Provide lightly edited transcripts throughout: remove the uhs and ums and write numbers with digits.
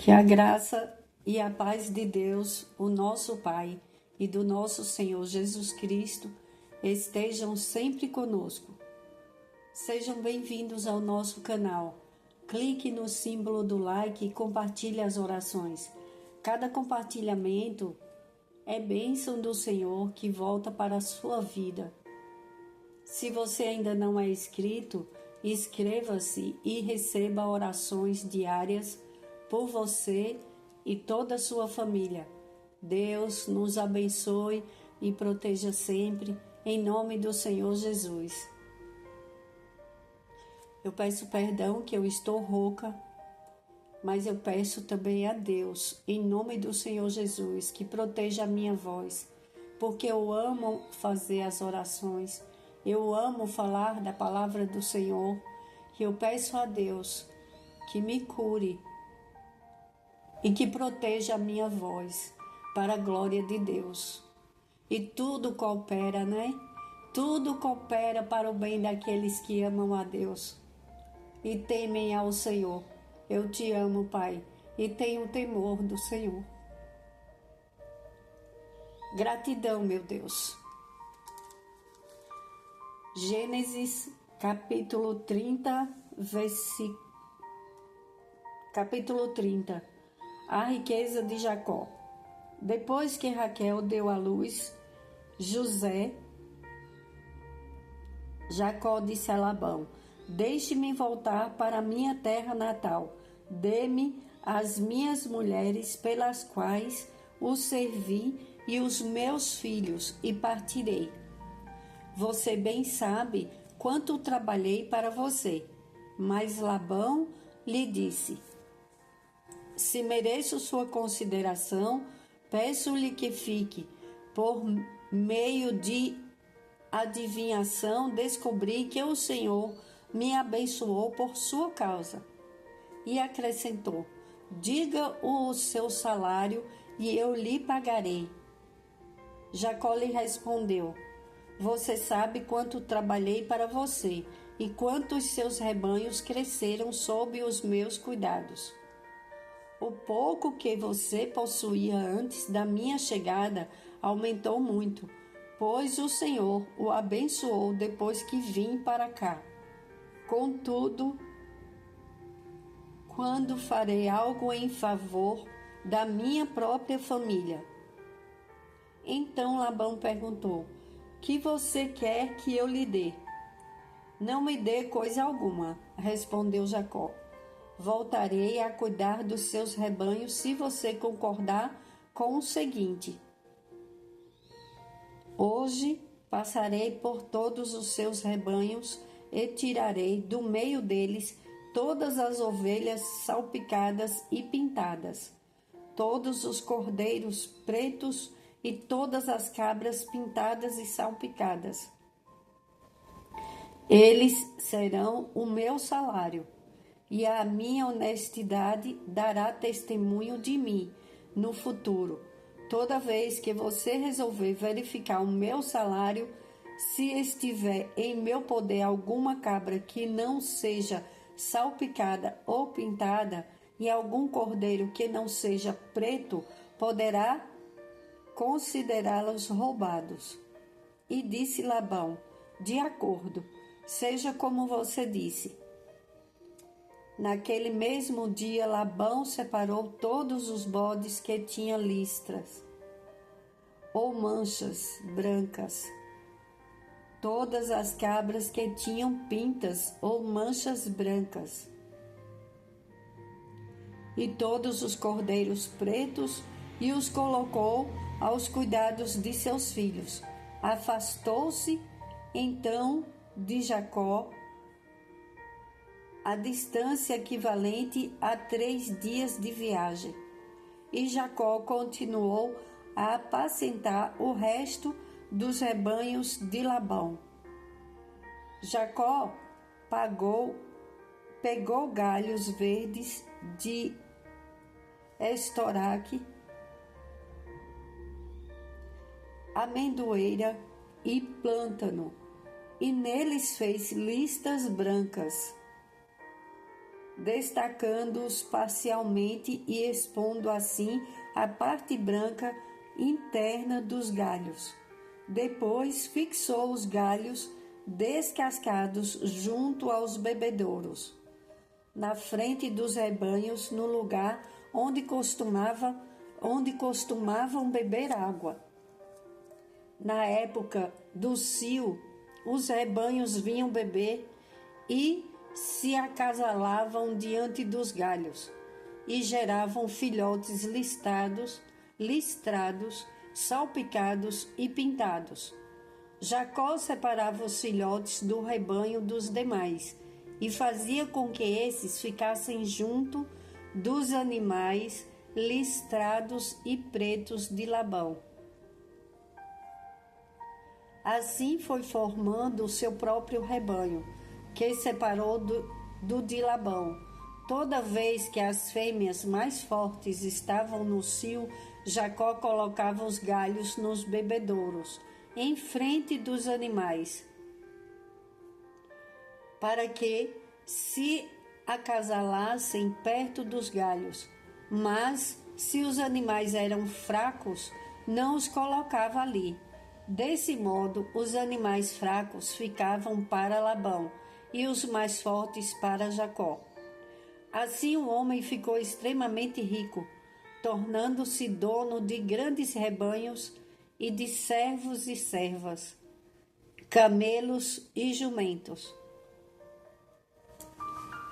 Que a graça e a paz de Deus, o nosso Pai, e do nosso Senhor Jesus Cristo estejam sempre conosco. Sejam bem-vindos ao nosso canal. Clique no símbolo do like e compartilhe as orações. Cada compartilhamento é bênção do Senhor que volta para a sua vida. Se você ainda não é inscrito, inscreva-se e receba orações diárias por você e toda a sua família. Deus nos abençoe e proteja sempre, em nome do Senhor Jesus. Eu peço perdão que eu estou rouca, mas eu peço também a Deus, em nome do Senhor Jesus, que proteja a minha voz, porque eu amo fazer as orações, eu amo falar da palavra do Senhor, e eu peço a Deus que me cure e que proteja a minha voz, para a glória de Deus. E tudo coopera, né? Tudo coopera para o bem daqueles que amam a Deus e temem ao Senhor. Eu te amo, Pai, e tenho temor do Senhor. Gratidão, meu Deus. Gênesis, capítulo 30, capítulo 30. A riqueza de Jacó. Depois que Raquel deu à luz José, Jacó disse a Labão: deixe-me voltar para minha terra natal. Dê-me as minhas mulheres pelas quais o servi e os meus filhos, e partirei. Você bem sabe quanto trabalhei para você. Mas Labão lhe disse: se mereço sua consideração, peço-lhe que fique. Por meio de adivinhação, descobri que o Senhor me abençoou por sua causa. E acrescentou: diga o seu salário e eu lhe pagarei. Jacó lhe respondeu: você sabe quanto trabalhei para você e quantos seus rebanhos cresceram sob os meus cuidados. O pouco que você possuía antes da minha chegada aumentou muito, pois o Senhor o abençoou depois que vim para cá. Contudo, quando farei algo em favor da minha própria família? Então Labão perguntou: que você quer que eu lhe dê? Não me dê coisa alguma, respondeu Jacó. Voltarei a cuidar dos seus rebanhos se você concordar com o seguinte: hoje passarei por todos os seus rebanhos e tirarei do meio deles todas as ovelhas salpicadas e pintadas, todos os cordeiros pretos e todas as cabras pintadas e salpicadas. Eles serão o meu salário, e a minha honestidade dará testemunho de mim no futuro. Toda vez que você resolver verificar o meu salário, se estiver em meu poder alguma cabra que não seja salpicada ou pintada, e algum cordeiro que não seja preto, poderá considerá-los roubados. E disse Labão: de acordo, seja como você disse. Naquele mesmo dia, Labão separou todos os bodes que tinham listras ou manchas brancas, todas as cabras que tinham pintas ou manchas brancas, e todos os cordeiros pretos, e os colocou aos cuidados de seus filhos. Afastou-se então de Jacó a distância equivalente a 3 dias de viagem. E Jacó continuou a apacentar o resto dos rebanhos de Labão. Jacó pegou galhos verdes de estoraque, amendoeira e plântano, e neles fez listas brancas. destacando-os parcialmente e expondo assim a parte branca interna dos galhos. Depois fixou os galhos descascados junto aos bebedouros, na frente dos rebanhos, no lugar onde costumavam beber água. Na época do cio, os rebanhos vinham beber e se acasalavam diante dos galhos e geravam filhotes listrados, salpicados e pintados. Jacó separava os filhotes do rebanho dos demais e fazia com que esses ficassem junto dos animais listrados e pretos de Labão. Assim foi formando o seu próprio rebanho, que separou do de Labão. Toda vez que as fêmeas mais fortes estavam no cio, Jacó colocava os galhos nos bebedouros, em frente dos animais, para que se acasalassem perto dos galhos. Mas, se os animais eram fracos, não os colocava ali. Desse modo, os animais fracos ficavam para Labão e os mais fortes para Jacó. Assim o homem ficou extremamente rico, tornando-se dono de grandes rebanhos e de servos e servas, camelos e jumentos.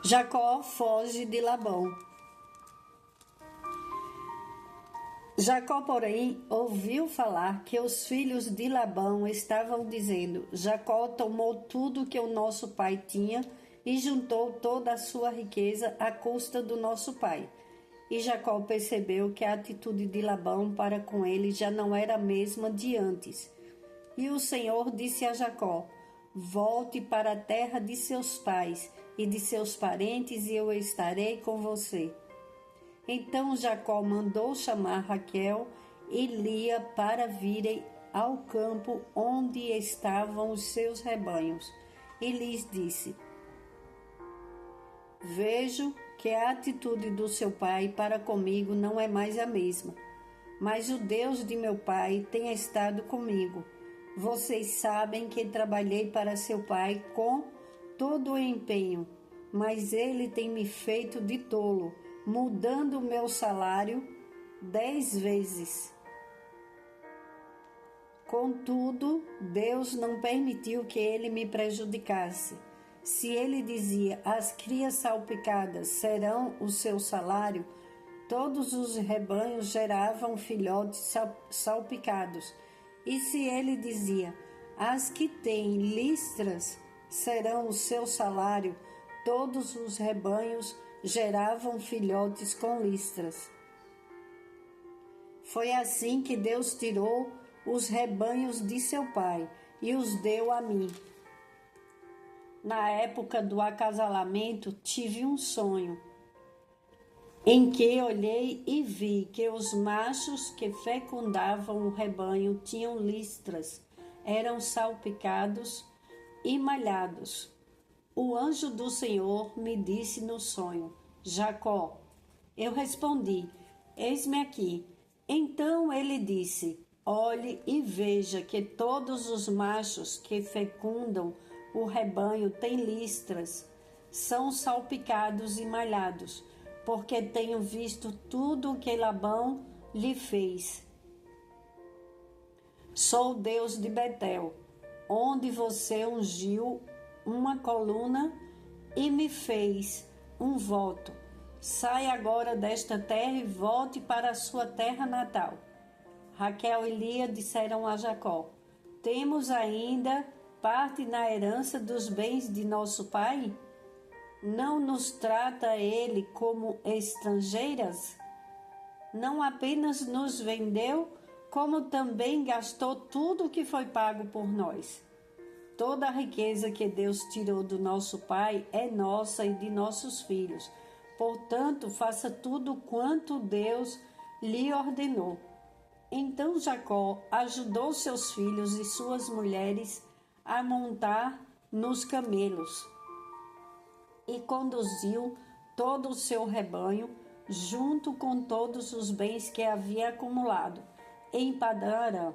Jacó foge de Labão. Jacó, porém, ouviu falar que os filhos de Labão estavam dizendo: Jacó tomou tudo que o nosso pai tinha e juntou toda a sua riqueza à custa do nosso pai. E Jacó percebeu que a atitude de Labão para com ele já não era a mesma de antes. E o Senhor disse a Jacó: volte para a terra de seus pais e de seus parentes, e eu estarei com você. Então Jacó mandou chamar Raquel e Lia para virem ao campo onde estavam os seus rebanhos, e lhes disse: vejo que a atitude do seu pai para comigo não é mais a mesma, mas o Deus de meu pai tem estado comigo. Vocês sabem que trabalhei para seu pai com todo o empenho, mas ele tem me feito de tolo, mudando o meu salário 10 vezes. Contudo, Deus não permitiu que ele me prejudicasse. Se ele dizia: as crias salpicadas serão o seu salário, todos os rebanhos geravam filhotes salpicados. E se ele dizia: as que têm listras serão o seu salário, todos os rebanhos geravam filhotes com listras. Foi assim que Deus tirou os rebanhos de seu pai e os deu a mim. Na época do acasalamento, tive um sonho, em que olhei e vi que os machos que fecundavam o rebanho tinham listras, eram salpicados e malhados. O anjo do Senhor me disse no sonho: Jacó. Eu respondi: eis-me aqui. Então ele disse: olhe e veja que todos os machos que fecundam o rebanho têm listras, são salpicados e malhados, porque tenho visto tudo o que Labão lhe fez. Sou o Deus de Betel, onde você ungiu uma coluna e me fez um voto. Saia agora desta terra e volte para a sua terra natal. Raquel e Lia disseram a Jacó: temos ainda parte na herança dos bens de nosso pai? Não nos trata ele como estrangeiras? Não apenas nos vendeu, como também gastou tudo o que foi pago por nós. Toda a riqueza que Deus tirou do nosso pai é nossa e de nossos filhos. Portanto, faça tudo quanto Deus lhe ordenou. Então Jacó ajudou seus filhos e suas mulheres a montar nos camelos e conduziu todo o seu rebanho, junto com todos os bens que havia acumulado em Padã Arã,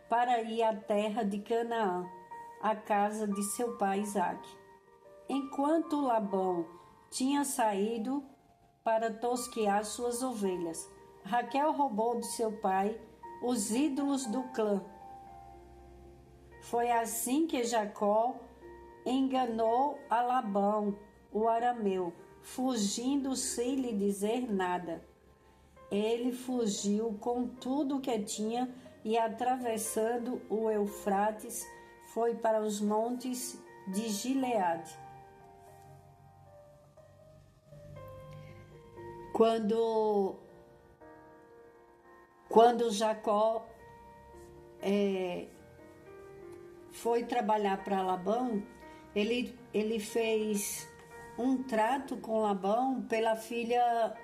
para ir à terra de Canaã, à casa de seu pai Isaque. Enquanto Labão tinha saído para tosquear suas ovelhas, Raquel roubou de seu pai os ídolos do clã. Foi assim que Jacó enganou a Labão, o arameu, fugindo sem lhe dizer nada. Ele fugiu com tudo o que tinha e, atravessando o Eufrates, foi para os montes de Gileade. Quando Jacó foi trabalhar para Labão, ele fez um trato com Labão pela filha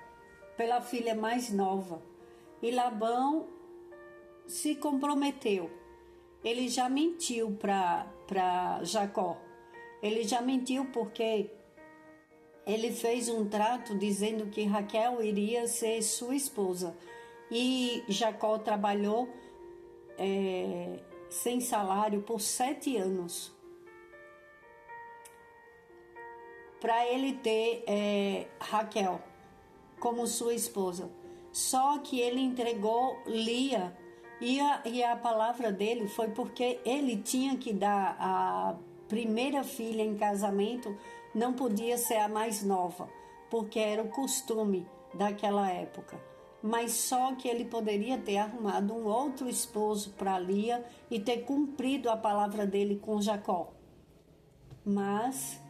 mais nova. E Labão se comprometeu. Ele já mentiu para Jacó. Ele já mentiu porque ele fez um trato dizendo que Raquel iria ser sua esposa. E Jacó trabalhou sem salário por 7 anos para ele ter Raquel como sua esposa. Só que ele entregou Lia, e a palavra dele foi porque ele tinha que dar a primeira filha em casamento, não podia ser a mais nova, porque era o costume daquela época. Mas só que ele poderia ter arrumado um outro esposo para Lia e ter cumprido a palavra dele com Jacó. Mas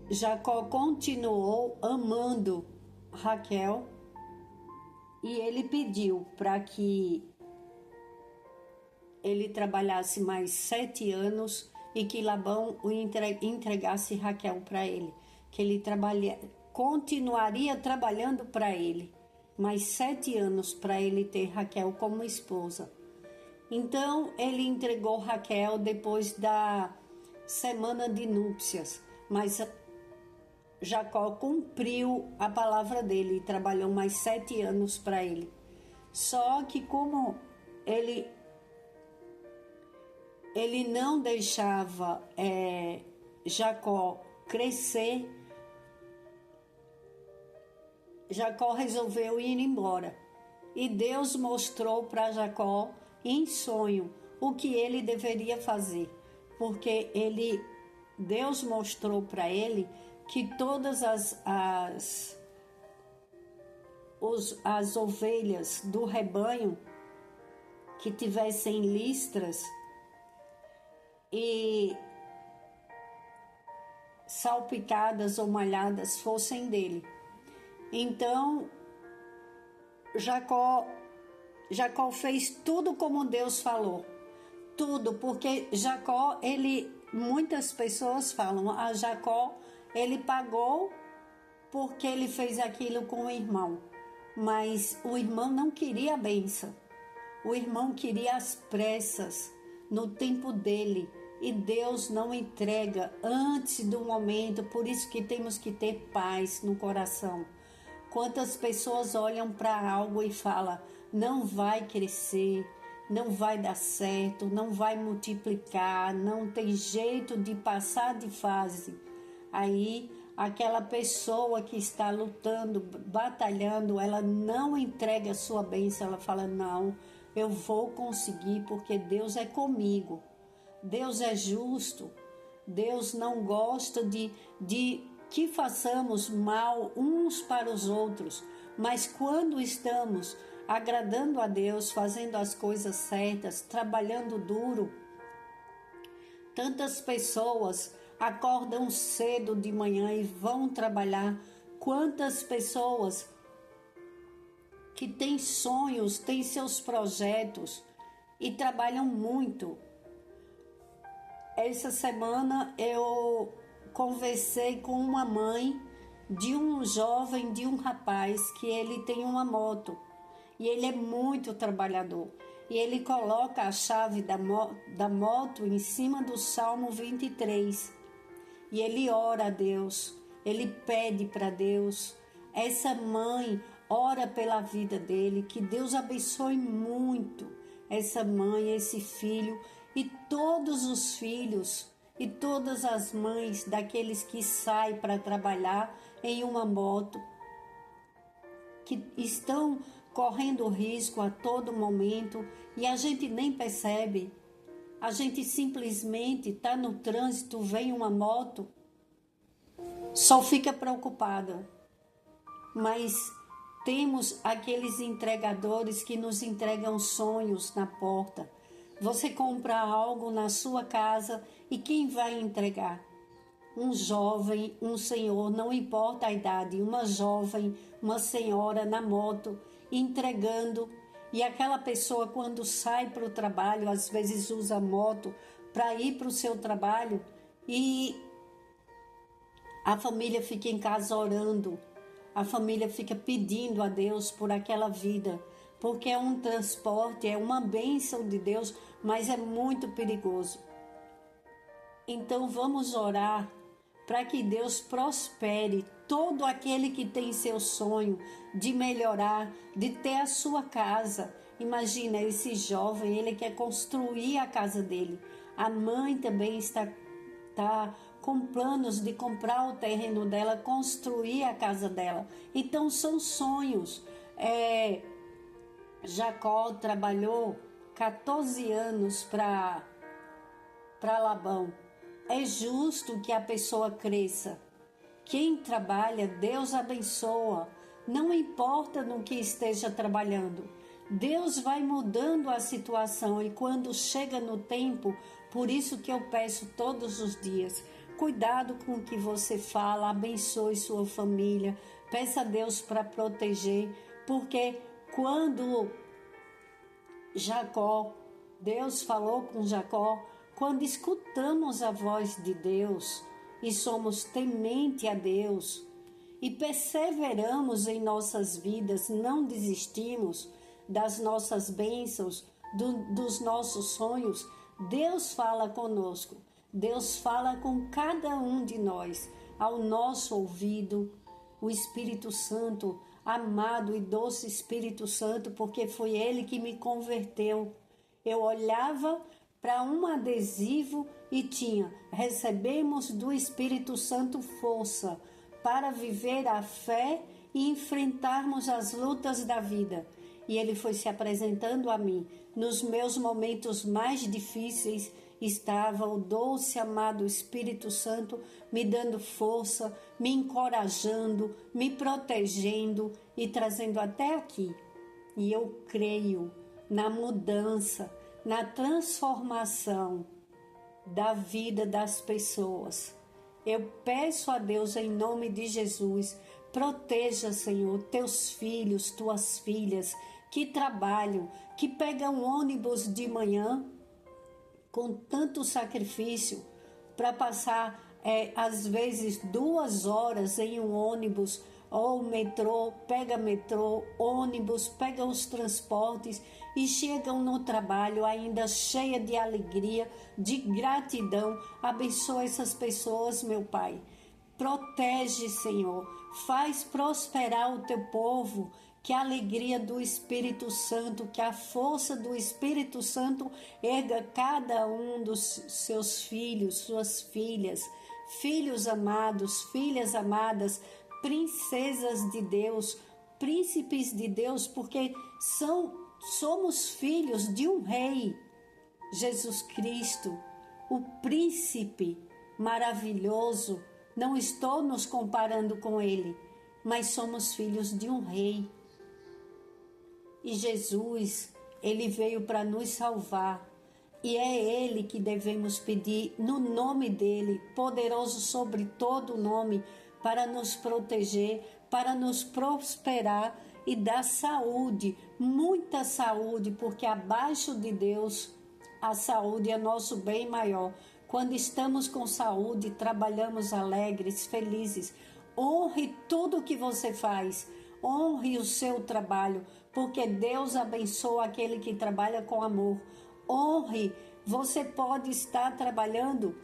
Jacó continuou amando Raquel e ele pediu para que ele trabalhasse mais 7 anos e que Labão entregasse Raquel para ele, que ele continuaria trabalhando para ele mais 7 anos para ele ter Raquel como esposa. Então ele entregou Raquel depois da semana de núpcias, mas Jacó cumpriu a palavra dele e trabalhou mais 7 anos para ele. Só que como ele não deixava Jacó crescer, Jacó resolveu ir embora. E Deus mostrou para Jacó em sonho o que ele deveria fazer, porque Deus mostrou para ele que todas as ovelhas do rebanho que tivessem listras e salpicadas ou malhadas fossem dele. Então Jacó fez tudo como Deus falou, tudo, porque Jacó, muitas pessoas falam, Jacó, ele pagou porque ele fez aquilo com o irmão, mas o irmão não queria a bênção, o irmão queria as pressas, no tempo dele, e Deus não entrega antes do momento, por isso que temos que ter paz no coração. Quantas pessoas olham para algo e falam, não vai crescer, não vai dar certo, não vai multiplicar, não tem jeito de passar de fase. Aí, aquela pessoa que está lutando, batalhando, ela não entrega a sua bênção, ela fala, não, eu vou conseguir porque Deus é comigo. Deus é justo, Deus não gosta de que façamos mal uns para os outros, mas quando estamos agradando a Deus, fazendo as coisas certas, trabalhando duro, tantas pessoas acordam cedo de manhã e vão trabalhar. Quantas pessoas que têm sonhos, têm seus projetos e trabalham muito. Essa semana eu conversei com uma mãe de um jovem, de um rapaz que ele tem uma moto e ele é muito trabalhador. E ele coloca a chave da moto em cima do Salmo 23. e ele ora a Deus, ele pede para Deus. Essa mãe ora pela vida dele, que Deus abençoe muito essa mãe, esse filho e todos os filhos e todas as mães daqueles que saem para trabalhar em uma moto, que estão correndo risco a todo momento e a gente nem percebe. A gente simplesmente está no trânsito, vem uma moto, só fica preocupada. Mas temos aqueles entregadores que nos entregam sonhos na porta. Você compra algo na sua casa e quem vai entregar? Um jovem, um senhor, não importa a idade, uma jovem, uma senhora na moto entregando. E aquela pessoa, quando sai para o trabalho, às vezes usa a moto para ir para o seu trabalho e a família fica em casa orando. A família fica pedindo a Deus por aquela vida, porque é um transporte, é uma bênção de Deus, mas é muito perigoso. Então vamos orar para que Deus prospere todo aquele que tem seu sonho de melhorar, de ter a sua casa. Imagina, esse jovem, ele quer construir a casa dele. A mãe também está com planos de comprar o terreno dela, construir a casa dela. Então são sonhos. Jacó trabalhou 14 anos para Labão. É justo que a pessoa cresça. Quem trabalha, Deus abençoa. Não importa no que esteja trabalhando. Deus vai mudando a situação e quando chega no tempo, por isso que eu peço todos os dias, cuidado com o que você fala, abençoe sua família, peça a Deus para proteger, porque quando Deus falou com Jacó, quando escutamos a voz de Deus e somos temente a Deus e perseveramos em nossas vidas, não desistimos das nossas bênçãos, dos nossos sonhos, Deus fala conosco. Deus fala com cada um de nós, ao nosso ouvido, o Espírito Santo, amado e doce Espírito Santo, porque foi Ele que me converteu. Eu olhava para um adesivo e tinha: recebemos do Espírito Santo força para viver a fé e enfrentarmos as lutas da vida. E Ele foi se apresentando a mim. Nos meus momentos mais difíceis estava o doce, amado Espírito Santo me dando força, me encorajando, me protegendo e trazendo até aqui. E eu creio na mudança, na transformação da vida das pessoas. Eu peço a Deus em nome de Jesus, proteja, Senhor, teus filhos, tuas filhas que trabalham, que pegam ônibus de manhã com tanto sacrifício para passar, às vezes, 2 horas em um ônibus ou metrô, ônibus, pegam os transportes e chegam no trabalho ainda cheia de alegria, de gratidão. Abençoa essas pessoas, meu Pai. Protege, Senhor. Faz prosperar o teu povo. Que a alegria do Espírito Santo, que a força do Espírito Santo erga cada um dos seus filhos, suas filhas, filhos amados, filhas amadas, princesas de Deus, príncipes de Deus, porque somos filhos de um rei, Jesus Cristo, o príncipe maravilhoso. Não estou nos comparando com ele, mas somos filhos de um rei. E Jesus, ele veio para nos salvar. E é ele que devemos pedir no nome dele, poderoso sobre todo nome, para nos proteger, para nos prosperar e dar saúde, muita saúde, porque abaixo de Deus a saúde é nosso bem maior. Quando estamos com saúde, trabalhamos alegres, felizes. Honre tudo o que você faz. Honre o seu trabalho, porque Deus abençoa aquele que trabalha com amor. Honre, você pode estar trabalhando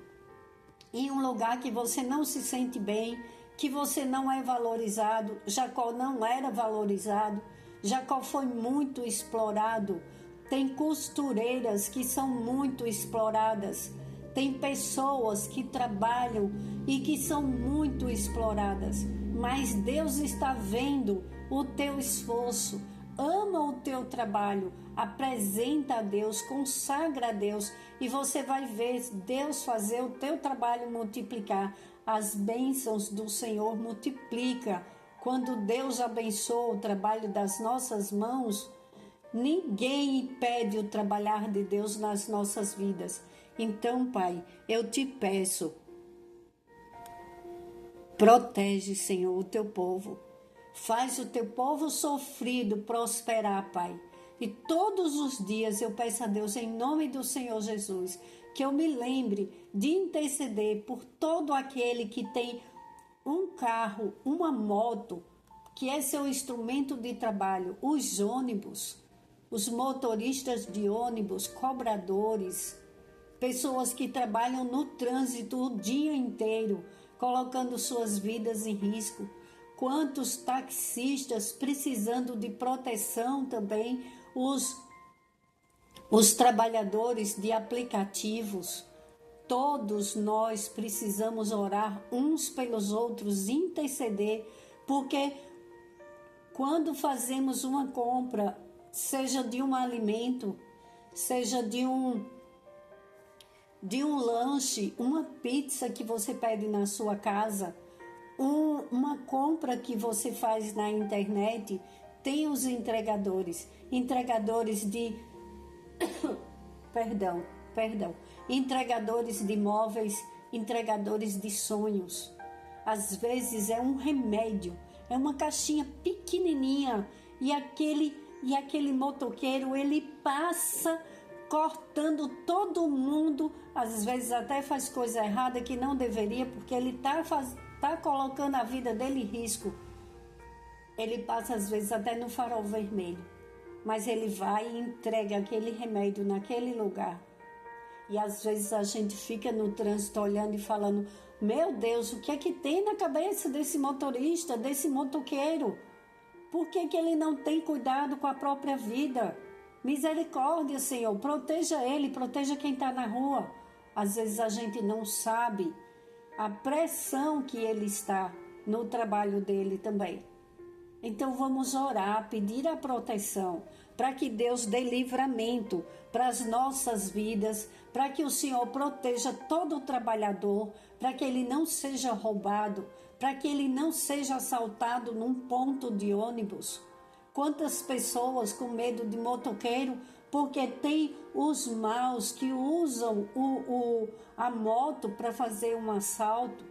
em um lugar que você não se sente bem, que você não é valorizado. Jacó não era valorizado. Jacó foi muito explorado. Tem costureiras que são muito exploradas. Tem pessoas que trabalham e que são muito exploradas. Mas Deus está vendo o teu esforço. Ama o teu trabalho, apresenta a Deus, consagra a Deus e você vai ver Deus fazer o teu trabalho multiplicar. As bênçãos do Senhor multiplica. Quando Deus abençoa o trabalho das nossas mãos, ninguém impede o trabalhar de Deus nas nossas vidas. Então, Pai, eu te peço, protege, Senhor, o teu povo. Faz o teu povo sofrido prosperar, Pai. E todos os dias eu peço a Deus, em nome do Senhor Jesus, que eu me lembre de interceder por todo aquele que tem um carro, uma moto, que é seu instrumento de trabalho, os ônibus, os motoristas de ônibus, cobradores, pessoas que trabalham no trânsito o dia inteiro, colocando suas vidas em risco. Quantos taxistas precisando de proteção também, os trabalhadores de aplicativos. Todos nós precisamos orar uns pelos outros, interceder, porque quando fazemos uma compra, seja de um alimento, seja de um lanche, uma pizza que você pede na sua casa, uma compra que você faz na internet, tem os entregadores de entregadores de móveis, entregadores de sonhos. Às vezes é um remédio, é uma caixinha pequenininha e aquele motoqueiro, ele passa cortando todo mundo, às vezes até faz coisa errada que não deveria, porque ele tá colocando a vida dele em risco. Ele passa às vezes até no farol vermelho, mas ele vai e entrega aquele remédio naquele lugar. E às vezes a gente fica no trânsito olhando e falando: meu Deus, o que é que tem na cabeça desse motorista, desse motoqueiro? Por que ele não tem cuidado com a própria vida? Misericórdia, Senhor, proteja ele, proteja quem está na rua. Às vezes a gente não sabe a pressão que ele está no trabalho dele também. Então vamos orar, pedir a proteção, para que Deus dê livramento para as nossas vidas, para que o Senhor proteja todo o trabalhador, para que ele não seja roubado, para que ele não seja assaltado num ponto de ônibus. Quantas pessoas com medo de motoqueiro, porque tem os maus que usam a moto para fazer um assalto.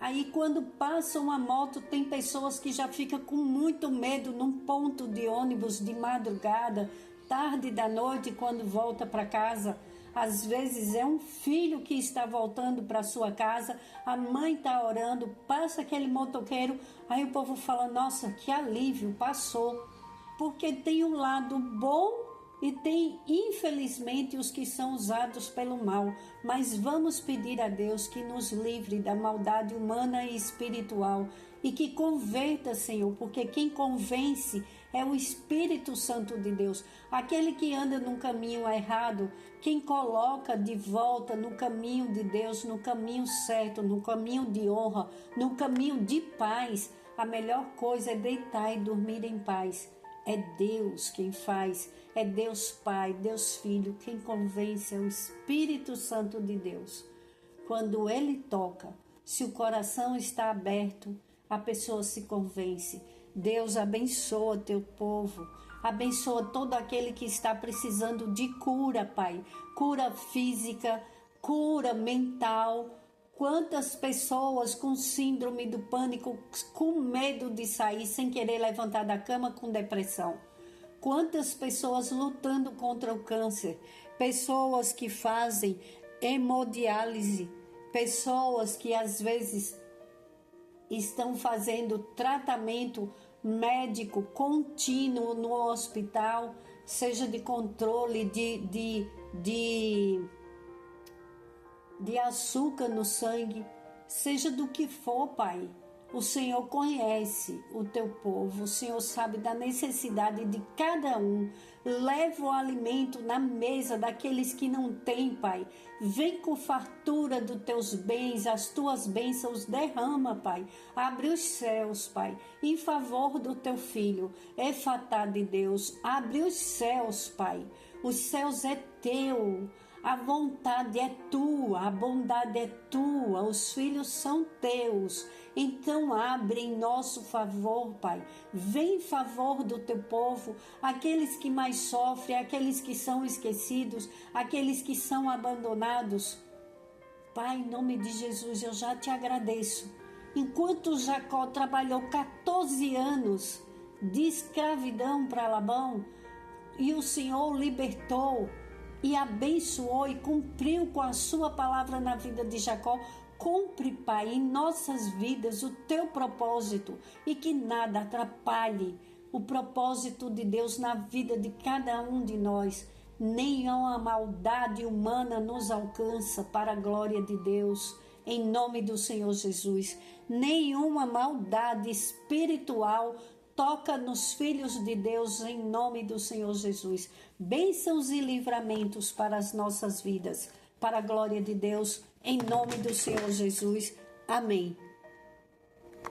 Aí quando passa uma moto, tem pessoas que já ficam com muito medo num ponto de ônibus de madrugada, tarde da noite, quando volta para casa. Às vezes é um filho que está voltando para sua casa, a mãe está orando, passa aquele motoqueiro, aí o povo fala: nossa, que alívio, passou. Porque tem um lado bom e tem, infelizmente, os que são usados pelo mal. Mas vamos pedir a Deus que nos livre da maldade humana e espiritual e que converta, Senhor, porque quem convence é o Espírito Santo de Deus. Aquele que anda num caminho errado, quem coloca de volta no caminho de Deus, no caminho certo, no caminho de honra, no caminho de paz. A melhor coisa é deitar e dormir em paz. É Deus quem faz, é Deus Pai, Deus Filho, quem convence é o Espírito Santo de Deus. Quando Ele toca, se o coração está aberto, a pessoa se convence. Deus abençoa teu povo, abençoa todo aquele que está precisando de cura, Pai. Cura física, cura mental. Quantas pessoas com síndrome do pânico, com medo de sair, sem querer levantar da cama, com depressão. Quantas pessoas lutando contra o câncer. Pessoas que fazem hemodiálise. Pessoas que às vezes estão fazendo tratamento médico contínuo no hospital, seja de controle de açúcar no sangue, seja do que for, Pai. O Senhor conhece o teu povo, o Senhor sabe da necessidade de cada um. Leva o alimento na mesa daqueles que não têm, Pai. Vem com fartura dos teus bens, as tuas bênçãos derrama, Pai. Abre os céus, Pai, em favor do teu filho. Efatá de Deus, abre os céus, Pai. Os céus é teu. A vontade é tua, a bondade é tua, os filhos são teus. Então abre em nosso favor, Pai. Vem em favor do teu povo, aqueles que mais sofrem, aqueles que são esquecidos, aqueles que são abandonados. Pai, em nome de Jesus, eu já te agradeço. Enquanto Jacó trabalhou 14 anos de escravidão para Labão, e o Senhor o libertou, e abençoou e cumpriu com a sua palavra na vida de Jacó. Cumpre, Pai, em nossas vidas o teu propósito e que nada atrapalhe o propósito de Deus na vida de cada um de nós. Nenhuma maldade humana nos alcança para a glória de Deus, em nome do Senhor Jesus. Nenhuma maldade espiritual toca nos filhos de Deus em nome do Senhor Jesus. Bênçãos e livramentos para as nossas vidas, para a glória de Deus, em nome do Senhor Jesus. Amém.